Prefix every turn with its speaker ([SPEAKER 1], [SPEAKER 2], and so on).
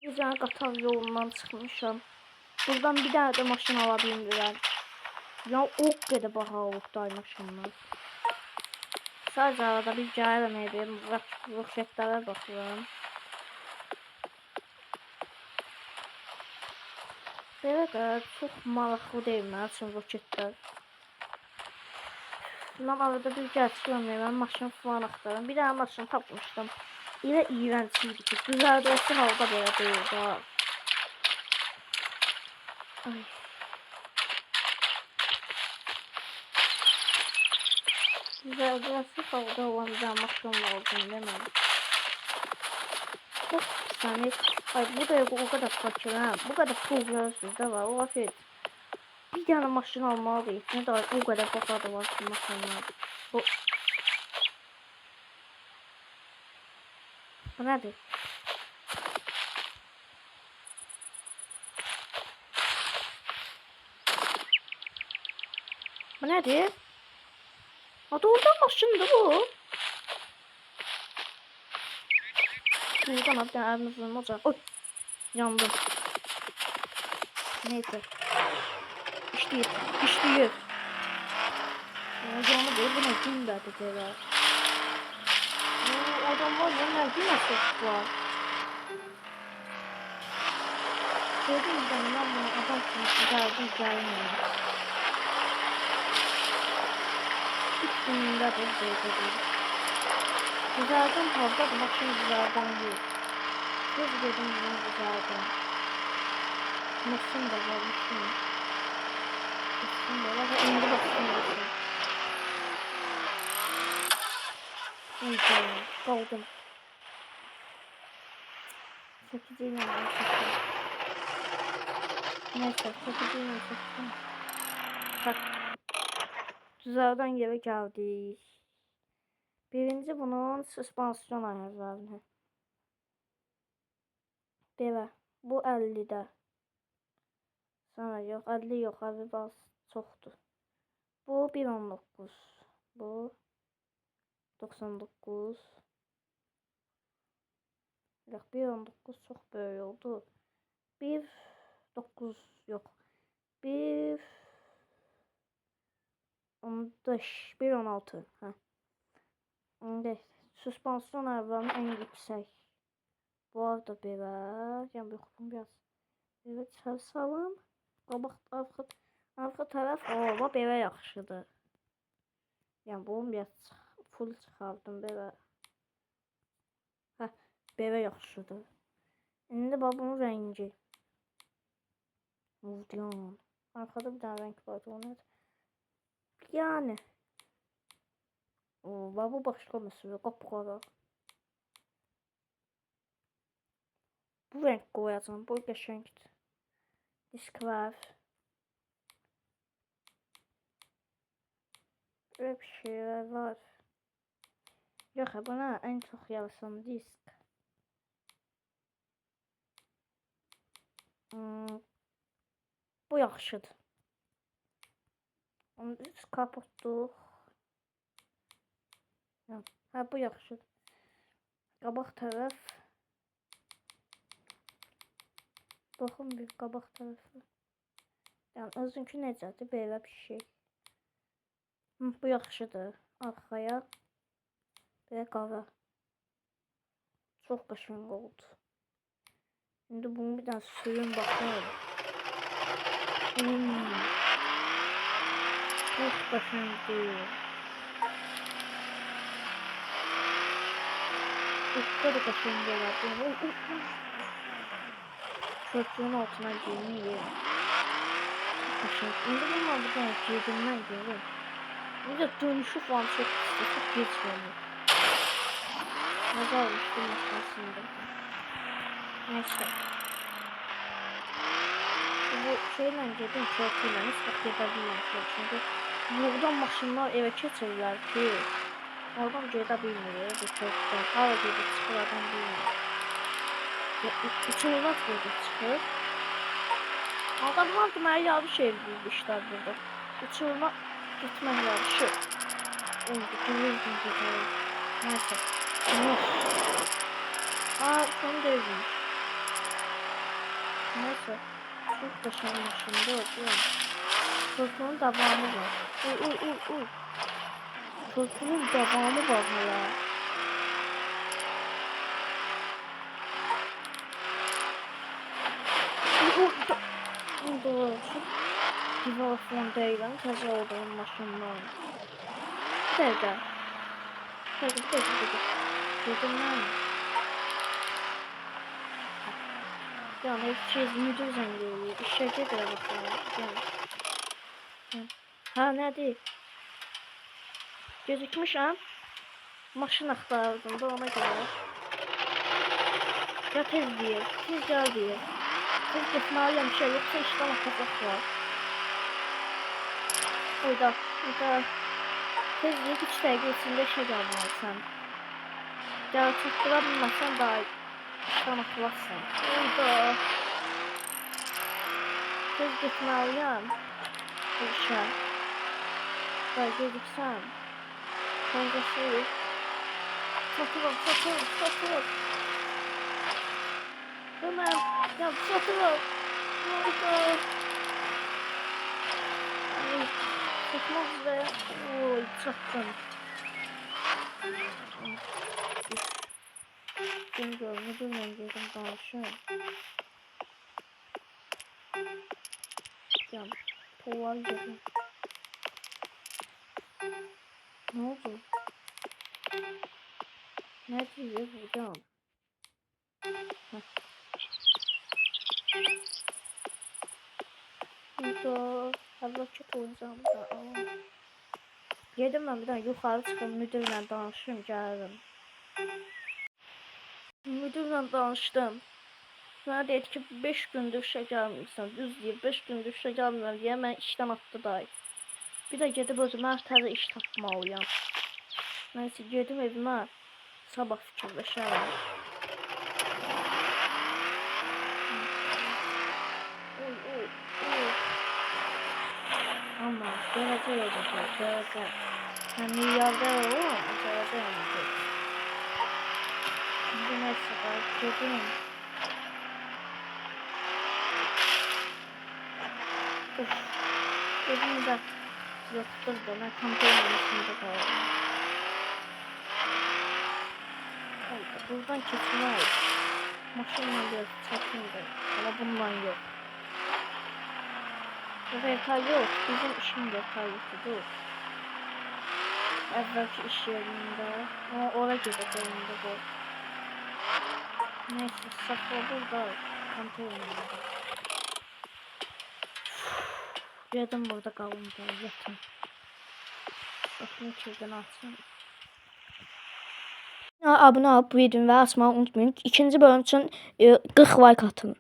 [SPEAKER 1] Güzel qatar yolundan çıxmışam. Buradan bir dənə də maşın ala bilmirəm. Ya o qədər bahalıqda maşınlar. Sadəcə arada bir gəlirəm edim, roketlərə baxıram. Belə də çox maraqlı deyil mənim üçün roketlər. Bundan arada bir gəlirəm, mən maşın falan axtarıram. Bir dənə maşın tapmışdım. Elə iğrənc idi ki, düzəldəsi halda belə deyil ha. Ay. Düzəldəsi halda olan bir dənə maşın lazım deməm. Çok pis. Ay bu da o kadar fakirəm. Bu kadar pul görürsünüz de var. O afiyet. Bir tane maşın almalıyız. Ne de o kadar bahalı var ki maşınlar. Bu nedir? Bu nedir? Ha doğrudan maşındı bu. Buradan bir tane evimizin olacak. Oy. Yandım. Neyse. İşliyor. Canı değil. Bu ne gün verdi diyorlar. Adam var ya. Nerede nasıl var? Gördüğüm zaman bunu adam için gelmiyor. Hiç gününde de değil. Güzelden fazla da maşın güzelden değil. Göz dedim bunu güzelden. Nasıl da varmışım. Nasıl da var. Indi bastım. Neyse. Kaldım. Çekiciyle çektim. Neyse. Çekiciyle çektim. Bak. Düzelden yere geldik. Birinci bunun süspansiyon ayarlarını. Belə. Bu 50'də. Sonra yok 50 yok abi bas çoxdur. Bu 1.19. Bu 99. Yox 1.19 çox böyük oldu. 1.9 yok. 1.15 1.16 ha. İndi süspansiyon ayarlarının en yüksək. Bu arada belə yəni yoxum biraz. Evet çalışalım. Arxa tərəf o belə yaxşıdır. Yəni bunu biraz full çıxardım belə. Hə, belə yaxşıdır. İndi bax bunun rəngi. Udiyan. Arxada bir dənə rəng var onu. Yəni o bax bu başqa məsələ qapqara. Bu renk koyacağım. Bu qəşəngdir. Disk var. Böyle bir şeyler var. Yok buna en çok yarasın disk. Bu yaxşıdır. Onu biz kapatdıq. Ha bu yaxşıdır. Qabaq tərəf. Baxın bir qabaq tərəfi. Yəni özünkü necədir? Belə bir şey. Bu yaxşıdır. Arxaya. Belə qara. Çox qəşəng oldu. İndi bunu bir dənə sürün baxın. Çox qəşəngdir. Çok da qəşəng olar. Çöpün altına girmeyeyim. Qəşəng. İndi bunlar bir dənə girdimdən görür. Bir də dönüşü falan çok geç gelir. Nəzə almışdım maşinasında. Neyse. Bu şeylə gedim çöpüyle hiç vaxt gedə bilməmişəm. Çünki buradan maşınlar evə keçirlər ki, oradan gedə bilmir bu çöpdən. Hava gedib çıxır adam bilmir. İçinizdən gedib çıxır. Adamlar deməli yarış eləyirmişlər burada. Uçurma gitmək yarışı. Oldu, görürdüm gedərik. Neyse. Aa, son devrilmiş. Neyse. Çok başarmışım. Dur. Fırtınanın devamı var. Uy. Fırtınanın devamı var hala. Doğru. Divar fondayla təzə olduğum maşından. Bir dəqiqə. Dedim mən. Yani hiç şey müdür zəngləyiyor. İşə gedir bakalım. Ha nədir? Gözükmüşəm. Maşın axtardım da ona görə. Ya tez deyir. Tez gəl deyir. Tez getməliyəm şey yoxsa işdən atacaqlar. Oyda. Tez deyir 3 dəqiqə içində işə gəlməlisən. Gəl çatdıra bilməsən daha işdən atılasın. Oyda. Tez getməliyəm. İşə. Daha gedirsəm. Kancası. Satılır. Hemen ya satılır. Oyda. Ay. Çıkmaz be. Oy çattım. Bilmiyorum danışım. Ya polar yedim. Ne oldu? Ne diyor buradan? Burada havaçık olacağım da. Yedim ben bir daha yukarı çıkıp müdürle danışayım geldim. Müdürle danıştım. Bana dedi ki 5 gündür işe gelmiyorsan düz diye 5 gündür işe gelmiyorum diye ben işten attı da. Bir de gidip özümə təzə iş tapmalıyam. Neyse gedim evime sabah fikirləşərəm. Oy. Ama görəcək. Mən milyarder olam, görəcək. Şimdi neyse bak gedim. Gözümü de yoktur da ben kampanyonun içinde kaldım. Buradan keçmək. Maşınla biraz çətindir. Ama bundan yok. Vertal yok. Bizim işin vertalisidir. Evvelki iş yerinde. Ama oraya gideceğim bu. Neyse sakla burada. Kampanyonunda. Yedim burada kalınca yatın. Bakın içeriden atsın. Abone olup bu videoyu açmayı unutmayın. İkinci bölüm için 40 like atın.